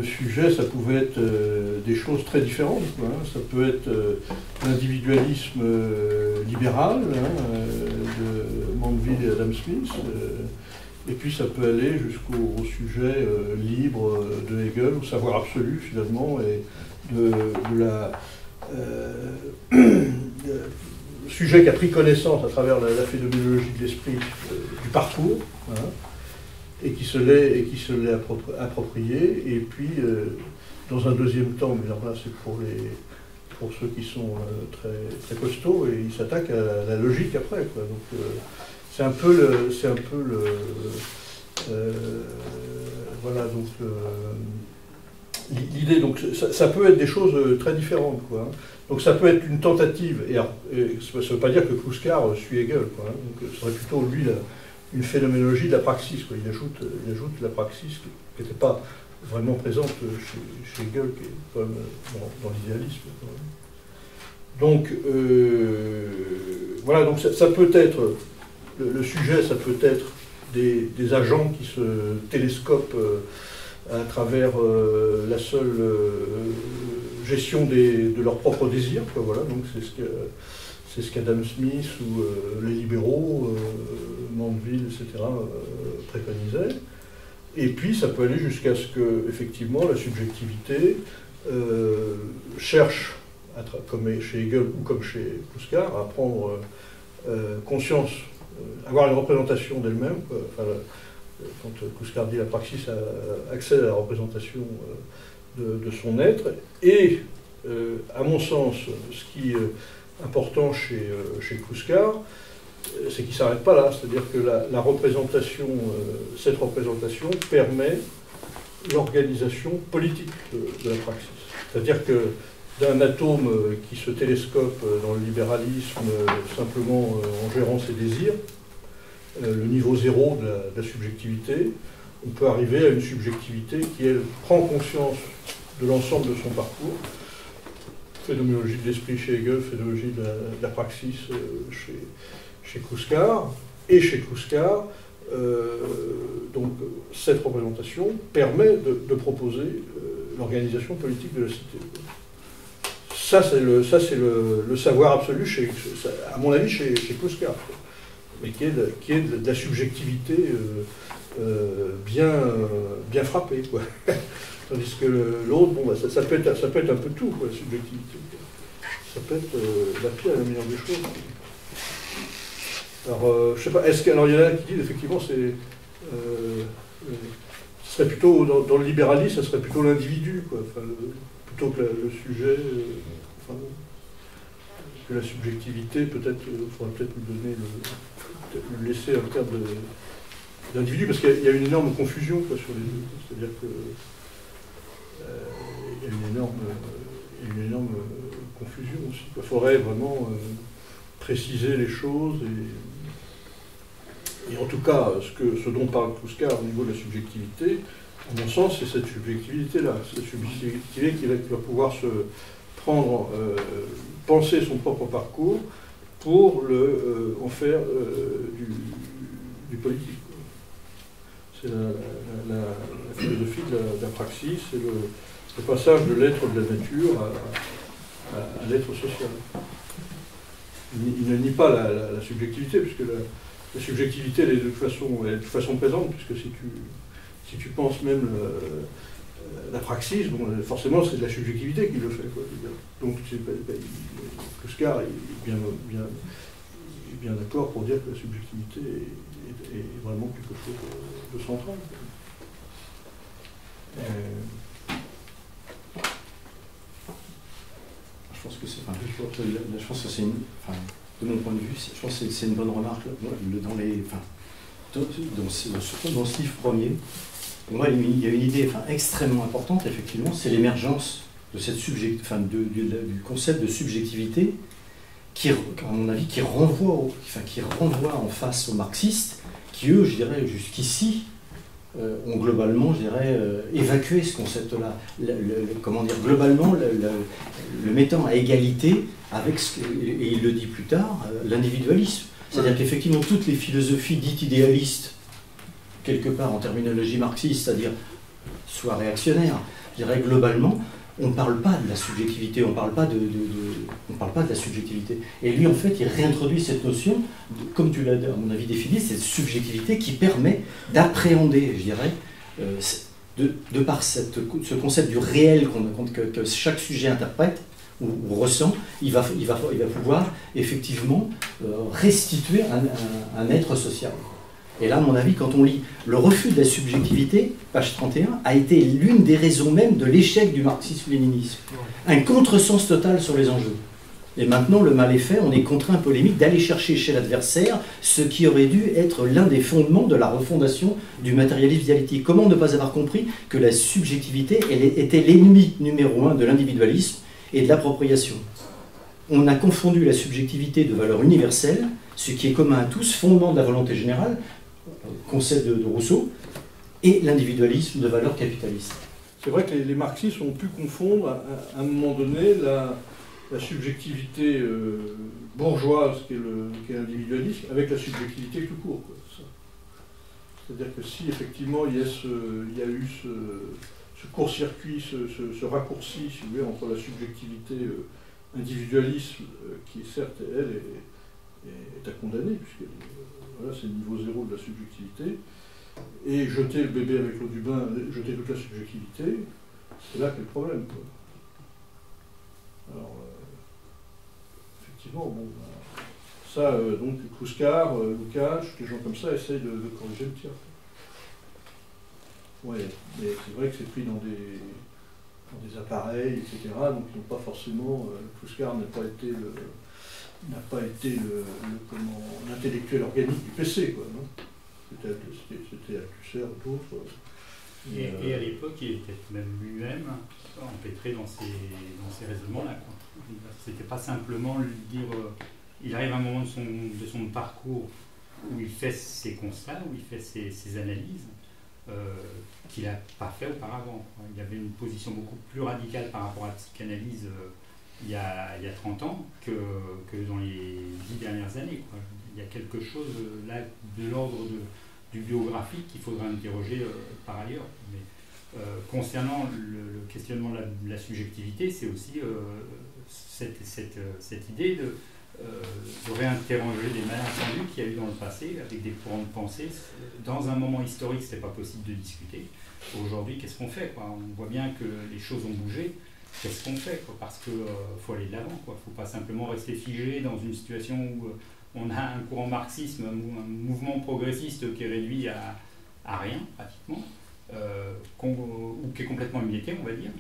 le sujet, ça pouvait être des choses très différentes, quoi, hein. Ça peut être l'individualisme libéral, hein, de Mandeville et Adam Smith, et puis ça peut aller jusqu'au sujet libre de Hegel, au savoir absolu finalement, et de la sujet qui a pris connaissance à travers la phénoménologie de l'esprit du parcours, hein, et qui se l'est approprié, et puis dans un deuxième temps, mais alors là c'est pour ceux qui sont très, très costauds, et ils s'attaquent à la logique après, quoi. Donc c'est un peu voilà, donc l'idée, donc ça peut être des choses très différentes, quoi, hein. Donc ça peut être une tentative, et ça ne veut pas dire que Kluskar suit Hegel, quoi, hein. Donc ce serait plutôt lui une phénoménologie de la praxis, quoi. Il ajoute la praxis qui n'était pas vraiment présente chez Hegel, qui est quand même dans l'idéalisme. Donc voilà, donc ça peut être, le sujet, ça peut être des agents qui se télescopent à travers la seule gestion de leurs propres désirs, quoi, voilà, donc c'est ce qu'Adam Smith ou les libéraux, Mandeville, etc., préconisaient. Et puis ça peut aller jusqu'à ce que, effectivement, la subjectivité cherche, comme chez Hegel ou comme chez Kluskar, à prendre conscience, avoir une représentation d'elle-même. Enfin, quand Kluskar dit la praxis accède à la représentation de son être, et à mon sens, ce qui est important chez Kluskar, c'est qu'il ne s'arrête pas là, c'est-à-dire que la représentation, cette représentation permet l'organisation politique de la praxis. C'est-à-dire que d'un atome qui se télescope dans le libéralisme simplement en gérant ses désirs, le niveau zéro de la subjectivité, on peut arriver à une subjectivité qui, elle, prend conscience de l'ensemble de son parcours. Phénoménologie de l'esprit chez Hegel, phénoménologie de la praxis chez Kluskar. Et chez Kluskar, donc, cette représentation permet de proposer l'organisation politique de la cité. Ça, c'est le savoir absolu, à mon avis, chez Kluskar, mais qui est de la subjectivité bien frappée, quoi. Tandis que l'autre, bon, bah, ça peut être un peu tout, quoi, la subjectivité. Ça peut être la pire et la meilleure des choses. Alors, je sais pas, alors il y en a qui disent, effectivement, ce serait plutôt, dans le libéralisme, ça serait plutôt l'individu, quoi, enfin, plutôt que le sujet, enfin, que la subjectivité, peut-être, il faudrait peut-être lui donner lui laisser un terme d'individu, parce qu'il y a une énorme confusion, quoi, sur les deux. C'est-à-dire que il y a une énorme confusion aussi. Il faudrait vraiment préciser les choses, et en tout cas, ce dont parle Kluskar au niveau de la subjectivité, à mon sens, c'est cette subjectivité-là, cette subjectivité qui va pouvoir se prendre, penser son propre parcours pour en faire du politique. C'est la philosophie de la praxis, c'est le passage de l'être de la nature à l'être social. Il ne nie pas la subjectivité, puisque la subjectivité, elle est de toute façon présente, puisque si tu penses même la praxis, bon, forcément c'est de la subjectivité qui le fait, quoi. Donc Kluskar est bien d'accord pour dire que la subjectivité est vraiment quelque chose de central. Je pense que c'est, je pense que c'est de mon point de vue, je pense que c'est une bonne remarque surtout dans ce livre premier. Pour moi, il y a une idée extrêmement importante, effectivement, c'est l'émergence de cette du concept de subjectivité qui, à mon avis, qui renvoie en face aux marxistes, qui eux, je dirais, jusqu'ici, ont globalement, je dirais, évacué ce concept-là. Comment dire, globalement, le mettant à égalité avec, et il le dit plus tard, l'individualisme. C'est-à-dire qu'effectivement, toutes les philosophies dites idéalistes, quelque part en terminologie marxiste, c'est-à-dire soit réactionnaires, Je dirais globalement, on ne parle pas de la subjectivité, on ne parle pas de la subjectivité. Et lui, en fait, il réintroduit cette notion, comme tu l'as, à mon avis, défini, cette subjectivité qui permet d'appréhender, je dirais, de par ce concept du réel que chaque sujet interprète ou ressent, il va pouvoir effectivement restituer un être social. Et là, à mon avis, quand on lit le refus de la subjectivité, page 31, a été l'une des raisons même de l'échec du marxisme-léninisme. Un contresens total sur les enjeux. Et maintenant, le mal est fait, on est contraint polémique d'aller chercher chez l'adversaire ce qui aurait dû être l'un des fondements de la refondation du matérialisme dialectique. Comment ne pas avoir compris que la subjectivité était l'ennemi numéro 1 de l'individualisme et de l'appropriation? On a confondu la subjectivité de valeur universelle, ce qui est commun à tous, fondement de la volonté générale, concept de Rousseau, et l'individualisme de valeur capitaliste. C'est vrai que les marxistes ont pu confondre à un moment donné la subjectivité bourgeoise qu'est l'individualisme avec la subjectivité tout court. C'est-à-dire que si effectivement il y a eu ce court-circuit, ce raccourci, si vous voulez, entre la subjectivité individualisme, qui certes, elle, est à condamner, puisque voilà, c'est le niveau zéro de la subjectivité, et jeter le bébé avec l'eau du bain, jeter toute la subjectivité, c'est là qu'est le problème, quoi. Alors, effectivement, bon, ça, donc, Kouskar, Lukács, des gens comme ça essayent de corriger le tir. Ouais, mais c'est vrai que c'est pris dans des appareils, etc., donc ils n'ont pas forcément... Kouskar n'a pas été l'intellectuel organique du PC, quoi, non? C'était Althusser ou d'autres. Et à l'époque, il était même lui-même empêtré dans ces raisonnements-là. C'était pas simplement lui dire... il arrive à un moment de son parcours où il fait ses constats, où il fait ses analyses, qu'il n'a pas fait auparavant. Il y avait une position beaucoup plus radicale par rapport à la psychanalyse il y a 30 ans que dans les 10 dernières années, quoi. Il y a quelque chose là de l'ordre du biographique qu'il faudra interroger par ailleurs. Mais concernant le questionnement de la subjectivité, c'est aussi cette idée de réinterroger des malentendus qu'il y a eu dans le passé avec des courants de pensée. Dans un moment historique, ce n'est pas possible de discuter. Aujourd'hui, qu'est-ce qu'on fait, quoi? On voit bien que les choses ont bougé. Qu'est-ce qu'on fait, quoi? Parce qu'il faut aller de l'avant. Il ne faut pas simplement rester figé dans une situation où on a un courant marxisme, un mouvement progressiste qui est réduit à rien, pratiquement, ou qui est complètement imité, on va dire.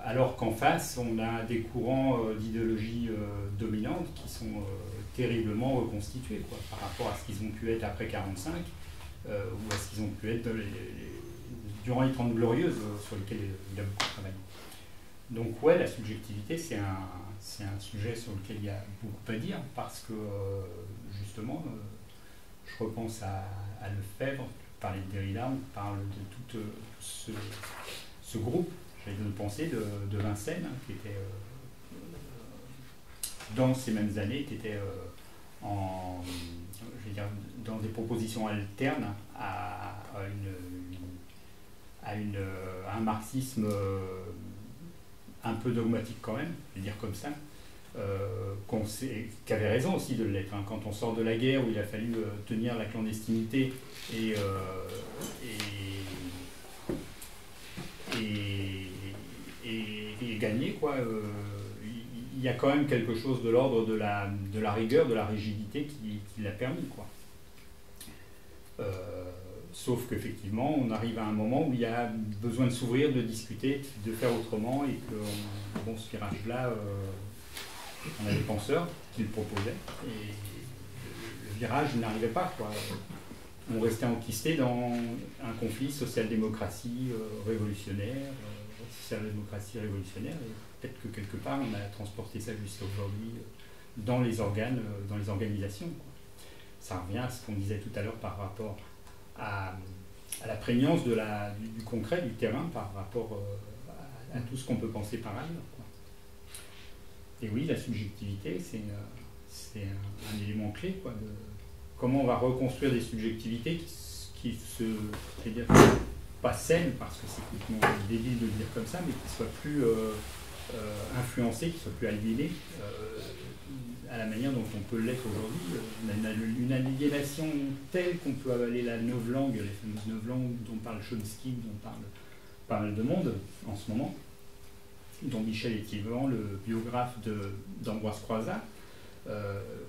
Alors qu'en face, on a des courants d'idéologie dominante qui sont terriblement reconstitués, quoi, par rapport à ce qu'ils ont pu être après 1945 ou à ce qu'ils ont pu être durant les 30 glorieuses sur lesquelles il a beaucoup travaillé. Donc ouais, la subjectivité, c'est un sujet sur lequel il y a beaucoup à dire, parce que justement, je repense à Lefebvre, on parlait de Derrida, on parle de tout ce groupe, j'allais de pensée de Vincennes, qui était dans ces mêmes années, qui était dans des propositions alternes à un marxisme un peu dogmatique quand même, je vais dire comme ça, qui avait raison aussi de l'être. Hein. Quand on sort de la guerre où il a fallu tenir la clandestinité et gagner, quoi, il y a quand même quelque chose de l'ordre de la rigueur, de la rigidité qui l'a permis, quoi. Sauf qu'effectivement, on arrive à un moment où il y a besoin de s'ouvrir, de discuter, de faire autrement, et que bon, ce virage-là, on a des penseurs qui le proposaient, et le virage n'arrivait pas, quoi. On restait enquisté dans un conflit social-démocratie révolutionnaire, social-démocratie révolutionnaire, et peut-être que quelque part, on a transporté ça jusqu'à aujourd'hui dans les organes, dans les organisations, quoi. Ça revient à ce qu'on disait tout à l'heure par rapport à la prégnance du concret, du terrain, par rapport à tout ce qu'on peut penser par ailleurs, quoi. Et oui, la subjectivité, c'est un élément clé, quoi, de comment on va reconstruire des subjectivités qui se... C'est-à-dire pas saine, parce que c'est complètement débile de le dire comme ça, mais qui soit plus influencé, qui soit plus aliéné à la manière dont on peut l'être aujourd'hui. On a une aliénation telle qu'on peut avaler la novlangue, les fameuses novlangues dont parle Chomsky, dont parle pas mal de monde en ce moment, dont Michel Étivean, le biographe d'Ambroise Croizat.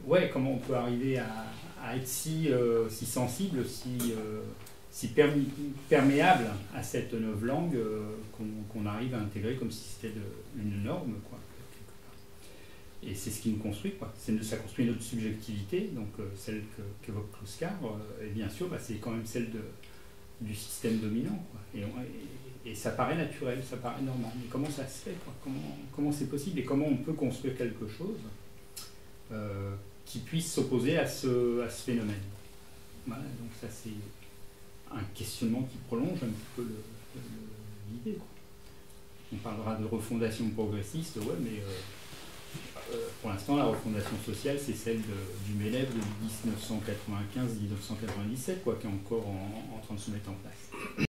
Ouais, comment on peut arriver à être si sensible, si perméable à cette novlangue qu'on arrive à intégrer comme si c'était une norme, quoi, quelque part. Et c'est ce qui nous construit, quoi. Ça construit notre subjectivité, donc celle qu'évoque Kluskar, et bien sûr, c'est quand même celle du système dominant, quoi. Et ça paraît naturel, ça paraît normal. Mais comment ça se fait, quoi? Comment c'est possible? Et comment on peut construire quelque chose qui puisse s'opposer à ce phénomène? Voilà, donc ça c'est un questionnement qui prolonge un petit peu l'idée. On parlera de refondation progressiste, ouais, mais pour l'instant la refondation sociale c'est celle du MEDEF de 1995-1997, quoi, qui est encore en train de se mettre en place.